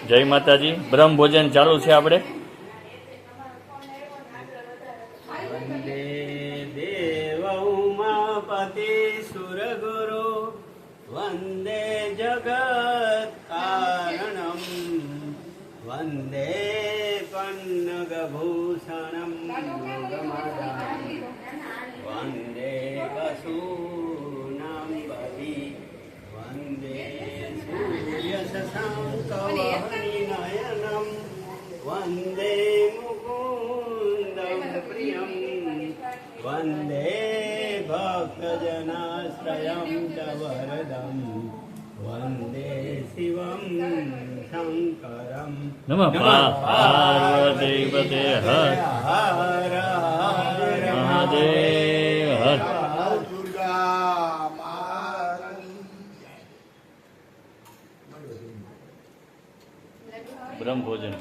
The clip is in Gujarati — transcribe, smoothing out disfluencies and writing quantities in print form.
જય માતાજી. બ્રહ્મ ભોજન ચાલુ છે આપણે. વંદે દેવ ઉમાપતિ સુરગુરુ વંદે જગત કારણમ વંદે પન્નગભૂષણમ વંદે વસૂનામ પતિ વંદે સૂર્ય શશાંકવહનિનયનમ વંદે મુકુંદમ પ્રિયમ વંદે ભક્તજનાશ્રયમ ચ વરદમ વંદે શિવમ શંકરમ નમઃ પાર્વતી પતે હર હર હર મહાદેવ હર. બ્રહ્મ ભોજન.